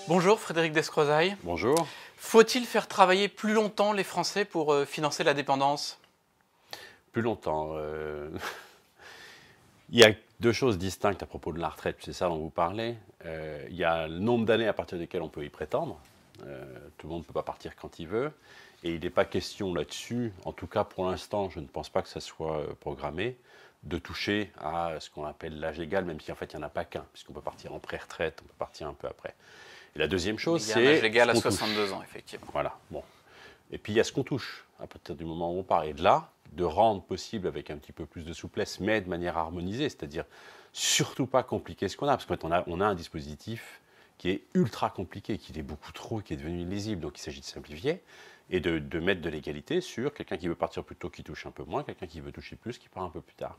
Bonjour Frédéric Descrozaille. Bonjour. Faut-il faire travailler plus longtemps les Français pour financer la dépendance? Plus longtemps. Il y a deux choses distinctes à propos de la retraite, c'est ça dont vous parlez. Il y a le nombre d'années à partir desquelles on peut y prétendre. Tout le monde ne peut pas partir quand il veut. Et il n'est pas question là-dessus, en tout cas pour l'instant, je ne pense pas que ça soit programmé, de toucher à ce qu'on appelle l'âge légal, même si en fait il n'y en a pas qu'un, puisqu'on peut partir en pré-retraite, on peut partir un peu après. Et la deuxième chose, c'est... Il y a un âge légal à 62 ans, effectivement. Voilà, bon. Et puis il y a ce qu'on touche, à partir du moment où on part. Et de là, de rendre possible avec un petit peu plus de souplesse, mais de manière harmonisée, c'est-à-dire surtout pas compliquer ce qu'on a, parce qu'en fait, on a un dispositif qui est ultra compliqué, qui est beaucoup trop, qui est devenu illisible. Donc il s'agit de simplifier et de mettre de l'égalité sur quelqu'un qui veut partir plus tôt, qui touche un peu moins, quelqu'un qui veut toucher plus, qui part un peu plus tard.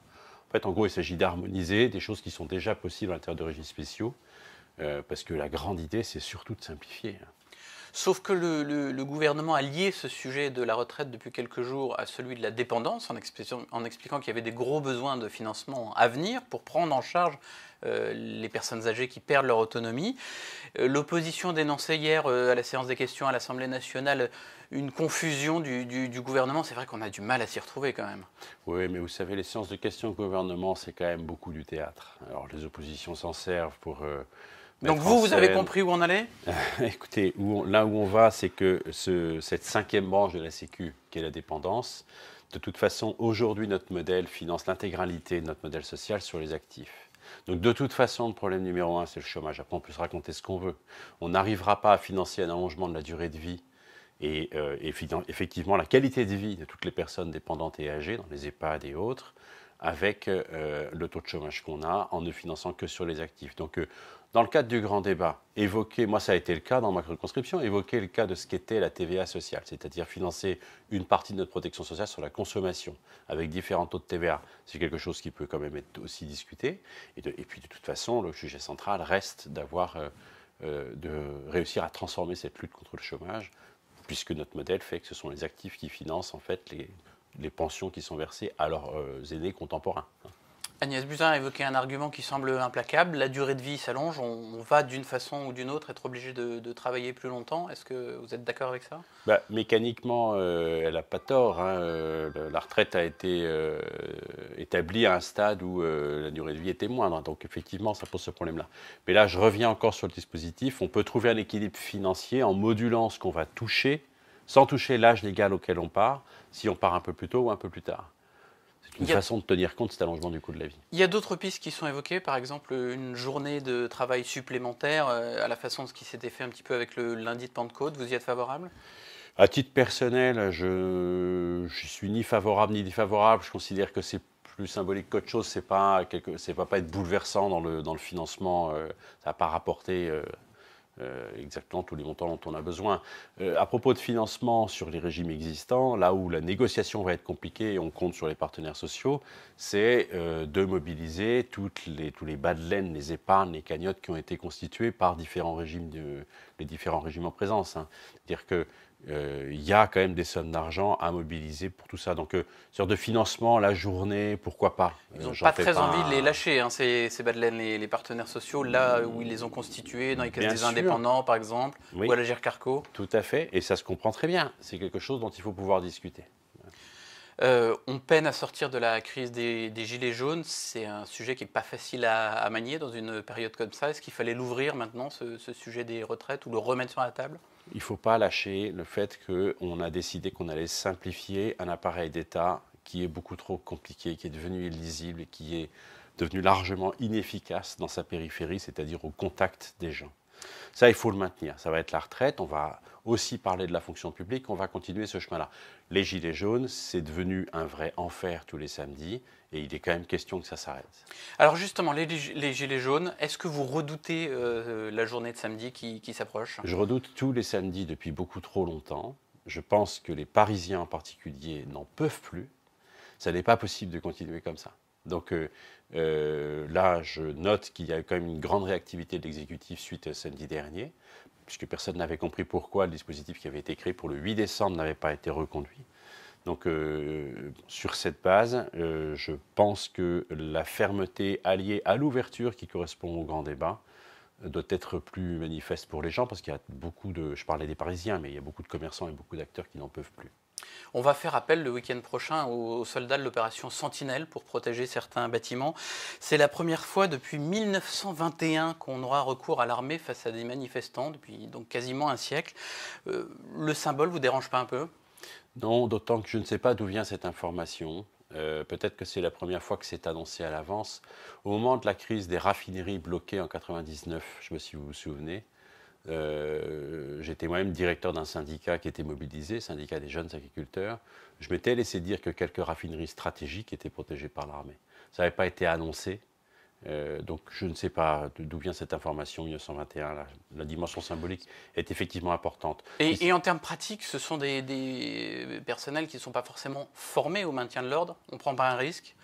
En fait, en gros, il s'agit d'harmoniser des choses qui sont déjà possibles à l'intérieur de régimes spéciaux, parce que la grande idée, c'est surtout de simplifier. Sauf que le gouvernement a lié ce sujet de la retraite depuis quelques jours à celui de la dépendance, en expliquant qu'il y avait des gros besoins de financement à venir pour prendre en charge les personnes âgées qui perdent leur autonomie. L'opposition dénonçait hier à la séance des questions à l'Assemblée nationale une confusion du gouvernement. C'est vrai qu'on a du mal à s'y retrouver quand même. Oui, mais vous savez, les séances de questions au gouvernement, c'est quand même beaucoup du théâtre. Alors les oppositions s'en servent pour... Donc vous avez compris où on allait? Écoutez, là où on va, c'est que cette cinquième branche de la Sécu, qui est la dépendance, de toute façon, aujourd'hui, notre modèle finance l'intégralité de notre modèle social sur les actifs. Donc de toute façon, le problème numéro un, c'est le chômage. Après, on peut se raconter ce qu'on veut. On n'arrivera pas à financer un allongement de la durée de vie et effectivement la qualité de vie de toutes les personnes dépendantes et âgées, dans les EHPAD et autres, avec le taux de chômage qu'on a, en ne finançant que sur les actifs. Donc, dans le cadre du grand débat, moi ça a été le cas dans ma circonscription, évoquer le cas de ce qu'était la TVA sociale, c'est-à-dire financer une partie de notre protection sociale sur la consommation, avec différents taux de TVA. C'est quelque chose qui peut quand même être aussi discuté. Et puis de toute façon, le sujet central reste de réussir à transformer cette lutte contre le chômage, puisque notre modèle fait que ce sont les actifs qui financent en fait les pensions qui sont versées à leurs aînés contemporains. Agnès Buzyn a évoqué un argument qui semble implacable. La durée de vie s'allonge, on va d'une façon ou d'une autre être obligé de travailler plus longtemps. Est-ce que vous êtes d'accord avec ça? Mécaniquement, elle n'a pas tort. La retraite a été établie à un stade où la durée de vie était moindre. Donc effectivement, ça pose ce problème-là. Mais là, je reviens encore sur le dispositif. On peut trouver un équilibre financier en modulant ce qu'on va toucher, sans toucher l'âge légal auquel on part, si on part un peu plus tôt ou un peu plus tard. C'est une façon de tenir compte de cet allongement du coût de la vie. Il y a d'autres pistes qui sont évoquées, par exemple une journée de travail supplémentaire, à la façon de ce qui s'était fait un petit peu avec le lundi de Pentecôte. Vous y êtes favorable? À titre personnel, je suis ni favorable ni défavorable. Je considère que c'est plus symbolique qu'autre chose. C'est pas être bouleversant dans le financement. Ça va pas rapporter exactement tous les montants dont on a besoin. À propos de financement sur les régimes existants, là où la négociation va être compliquée et on compte sur les partenaires sociaux, c'est de mobiliser tous les bas de laine, les épargnes, les cagnottes qui ont été constituées par les différents régimes en présence. C'est-à-dire que il y a quand même des sommes d'argent à mobiliser pour tout ça. Donc, sur de financement, la journée, pourquoi pas? Ils n'ont pas très envie de les lâcher, ces bas de laine, les partenaires sociaux, là où ils les ont constitués, dans les caisses des indépendants, par exemple, ou à la GERCARCO. Tout à fait, et ça se comprend très bien. C'est quelque chose dont il faut pouvoir discuter. On peine à sortir de la crise des gilets jaunes. C'est un sujet qui n'est pas facile à manier dans une période comme ça. Est-ce qu'il fallait l'ouvrir maintenant, ce sujet des retraites, ou le remettre sur la table? Il ne faut pas lâcher le fait qu'on a décidé qu'on allait simplifier un appareil d'État qui est beaucoup trop compliqué, qui est devenu illisible et qui est devenu largement inefficace dans sa périphérie, c'est-à-dire au contact des gens. Ça, il faut le maintenir. Ça va être la retraite. On va aussi parler de la fonction publique. On va continuer ce chemin-là. Les gilets jaunes, c'est devenu un vrai enfer tous les samedis. Et il est quand même question que ça s'arrête. Alors justement, les gilets jaunes, est-ce que vous redoutez la journée de samedi qui s'approche? Je redoute tous les samedis depuis beaucoup trop longtemps. Je pense que les Parisiens en particulier n'en peuvent plus. Ça n'est pas possible de continuer comme ça. Donc là, je note qu'il y a quand même une grande réactivité de l'exécutif suite à samedi dernier, puisque personne n'avait compris pourquoi le dispositif qui avait été créé pour le 8 décembre n'avait pas été reconduit. Donc, sur cette base, je pense que la fermeté alliée à l'ouverture qui correspond au grand débat doit être plus manifeste pour les gens, parce qu'il y a beaucoup je parlais des Parisiens, mais il y a beaucoup de commerçants et beaucoup d'acteurs qui n'en peuvent plus. On va faire appel le week-end prochain aux soldats de l'opération Sentinelle pour protéger certains bâtiments. C'est la première fois depuis 1921 qu'on aura recours à l'armée face à des manifestants, depuis donc quasiment un siècle. Le symbole vous dérange pas un peu ? Non, d'autant que je ne sais pas d'où vient cette information. Peut-être que c'est la première fois que c'est annoncé à l'avance. Au moment de la crise des raffineries bloquées en 99, je ne sais pas si vous vous souvenez, j'étais moi-même directeur d'un syndicat qui était mobilisé, syndicat des jeunes agriculteurs. Je m'étais laissé dire que quelques raffineries stratégiques étaient protégées par l'armée. Ça n'avait pas été annoncé. Donc je ne sais pas d'où vient cette information 1921. La dimension symbolique est effectivement importante. Et en termes pratiques, ce sont des personnels qui ne sont pas forcément formés au maintien de l'ordre. On ne prend pas un risque ?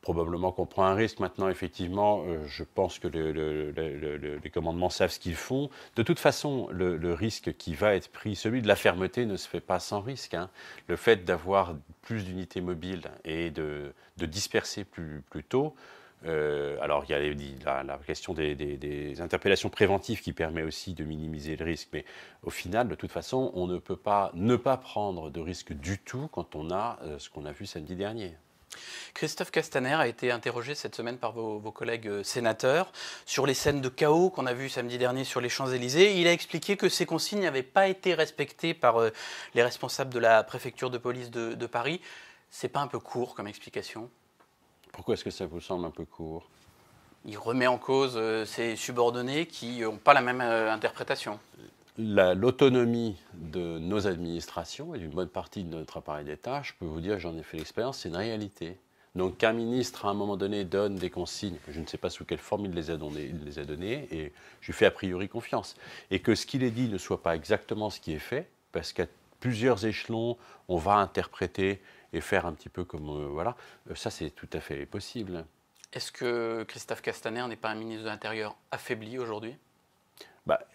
Probablement qu'on prend un risque. Maintenant, effectivement, je pense que les commandements savent ce qu'ils font. De toute façon, le risque qui va être pris, celui de la fermeté, ne se fait pas sans risque. Hein. Le fait d'avoir plus d'unités mobiles et de disperser plus tôt, alors il y a la question des interpellations préventives qui permet aussi de minimiser le risque. Mais au final, de toute façon, on ne peut pas ne pas prendre de risque du tout quand on a ce qu'on a vu samedi dernier. Christophe Castaner a été interrogé cette semaine par vos collègues sénateurs sur les scènes de chaos qu'on a vues samedi dernier sur les Champs-Élysées. Il a expliqué que ces consignes n'avaient pas été respectées par les responsables de la préfecture de police de Paris. C'est pas un peu court comme explication ? Pourquoi est-ce que ça vous semble un peu court ? Il remet en cause ses subordonnés qui n'ont pas la même interprétation. L'autonomie de nos administrations et d'une bonne partie de notre appareil d'État, je peux vous dire, j'en ai fait l'expérience, c'est une réalité. Donc qu'un ministre, à un moment donné, donne des consignes, je ne sais pas sous quelle forme il les a données, et je lui fais a priori confiance. Et que ce qu'il est dit ne soit pas exactement ce qui est fait, parce qu'à plusieurs échelons, on va interpréter et faire un petit peu comme... voilà, ça c'est tout à fait possible. Est-ce que Christophe Castaner n'est pas un ministre de l'Intérieur affaibli aujourd'hui ?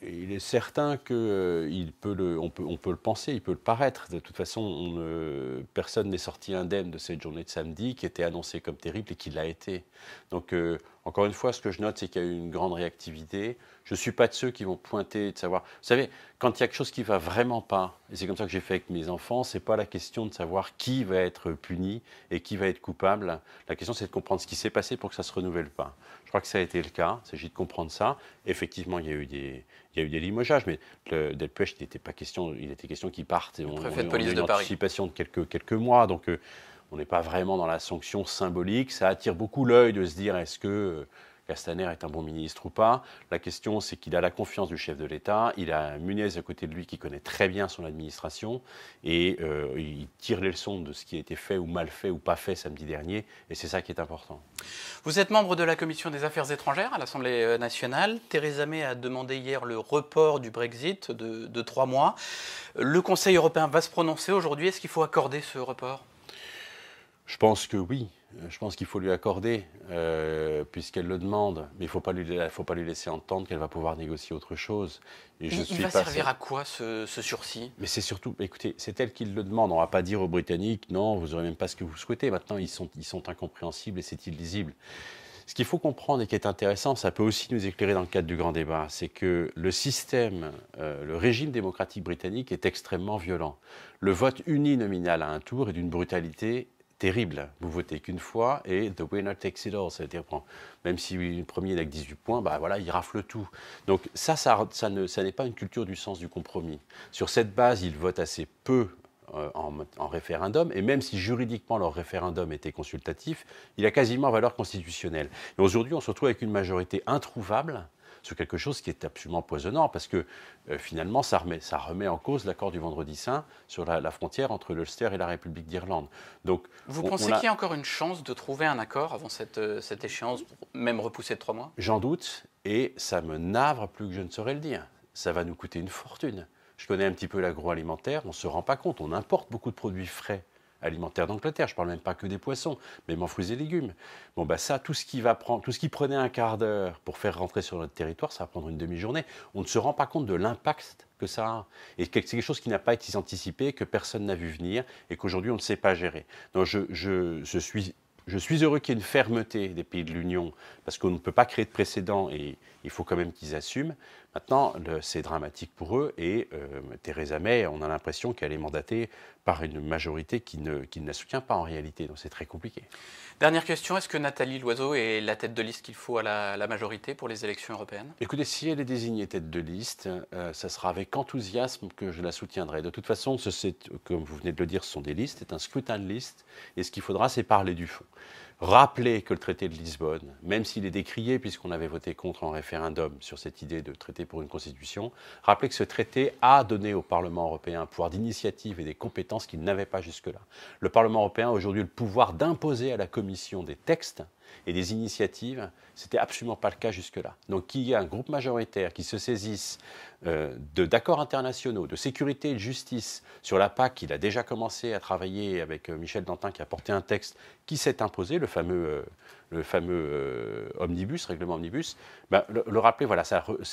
Il est certain qu'on peut le penser, il peut le paraître. De toute façon, personne n'est sorti indemne de cette journée de samedi qui était annoncée comme terrible et qui l'a été. Donc, encore une fois, ce que je note, c'est qu'il y a eu une grande réactivité. Je ne suis pas de ceux qui vont pointer, de savoir... Vous savez, quand il y a quelque chose qui ne va vraiment pas, et c'est comme ça que j'ai fait avec mes enfants, ce n'est pas la question de savoir qui va être puni et qui va être coupable. La question, c'est de comprendre ce qui s'est passé pour que ça ne se renouvelle pas. Je crois que ça a été le cas. Il s'agit de comprendre ça. Effectivement, il y a eu des limogeages, mais Delpech, il était question qu'il parte. Le préfet de police on a de une Paris. anticipation de quelques mois, donc on n'est pas vraiment dans la sanction symbolique. Ça attire beaucoup l'œil de se dire est-ce que Castaner est un bon ministre ou pas. La question, c'est qu'il a la confiance du chef de l'État. Il a Munez à côté de lui qui connaît très bien son administration et il tire les leçons de ce qui a été fait ou mal fait ou pas fait samedi dernier. Et c'est ça qui est important. Vous êtes membre de la Commission des Affaires étrangères à l'Assemblée nationale. Theresa May a demandé hier le report du Brexit de 3 mois. Le Conseil européen va se prononcer aujourd'hui. Est-ce qu'il faut accorder ce report ? Je pense que oui. Je pense qu'il faut lui accorder, puisqu'elle le demande. Mais il ne faut pas lui laisser entendre qu'elle va pouvoir négocier autre chose. Et il va servir à quoi ce sursis ? Mais c'est surtout, écoutez, c'est elle qui le demande. On ne va pas dire aux Britanniques, non, vous n'aurez même pas ce que vous souhaitez. Maintenant, ils sont incompréhensibles et c'est illisible. Ce qu'il faut comprendre et qui est intéressant, ça peut aussi nous éclairer dans le cadre du grand débat, c'est que le système, le régime démocratique britannique est extrêmement violent. Le vote uninominal à un tour est d'une brutalité terrible. Vous votez qu'une fois et the winner takes it all. C'est-à-dire, même si le premier n'a que 18 points, voilà, il rafle tout. Donc ça n'est pas une culture du sens du compromis. Sur cette base, ils votent assez peu en référendum, et même si juridiquement leur référendum était consultatif, il a quasiment valeur constitutionnelle. Et aujourd'hui, on se retrouve avec une majorité introuvable sur quelque chose qui est absolument poisonnant, parce que finalement, ça remet en cause l'accord du Vendredi Saint sur la frontière entre l'Ulster et la République d'Irlande. Donc, vous pensez qu'il y a encore une chance de trouver un accord avant cette échéance, même repoussée de 3 mois ? J'en doute, et ça me navre plus que je ne saurais le dire. Ça va nous coûter une fortune. Je connais un petit peu l'agroalimentaire, on ne se rend pas compte, on importe beaucoup de produits frais alimentaire d'Angleterre. Je ne parle même pas que des poissons, même en fruits et légumes. Bon, bah ça, tout ce qui prenait un quart d'heure pour faire rentrer sur notre territoire, ça va prendre une demi-journée. On ne se rend pas compte de l'impact que ça a. Et c'est quelque chose qui n'a pas été anticipé, que personne n'a vu venir et qu'aujourd'hui on ne sait pas gérer. Donc je suis heureux qu'il y ait une fermeté des pays de l'Union, parce qu'on ne peut pas créer de précédent et il faut quand même qu'ils assument. Maintenant, c'est dramatique pour eux et Theresa May, on a l'impression qu'elle est mandatée par une majorité qui ne la soutient pas en réalité, donc c'est très compliqué. Dernière question, est-ce que Nathalie Loiseau est la tête de liste qu'il faut à la majorité pour les élections européennes? Écoutez, si elle est désignée tête de liste, ça sera avec enthousiasme que je la soutiendrai. De toute façon, comme vous venez de le dire, ce sont des listes, c'est un scrutin de liste, et ce qu'il faudra, c'est parler du fond. Rappeler que le traité de Lisbonne, même s'il est décrié puisqu'on avait voté contre en référendum sur cette idée de traité pour une constitution, rappeler que ce traité a donné au Parlement européen un pouvoir d'initiative et des compétences qu'il n'avait pas jusque-là. Le Parlement européen a aujourd'hui le pouvoir d'imposer à la Commission des textes et des initiatives, ce n'était absolument pas le cas jusque-là. Donc qu'il y ait un groupe majoritaire qui se saisisse d'accords internationaux, de sécurité et de justice sur la PAC, il a déjà commencé à travailler avec Michel Dantin qui a porté un texte qui s'est imposé, le fameux omnibus, règlement omnibus, le rappeler, voilà,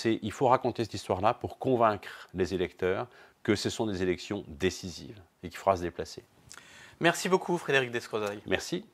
il faut raconter cette histoire-là pour convaincre les électeurs que ce sont des élections décisives et qu'il faudra se déplacer. Merci beaucoup Frédéric Descrozaille. Merci.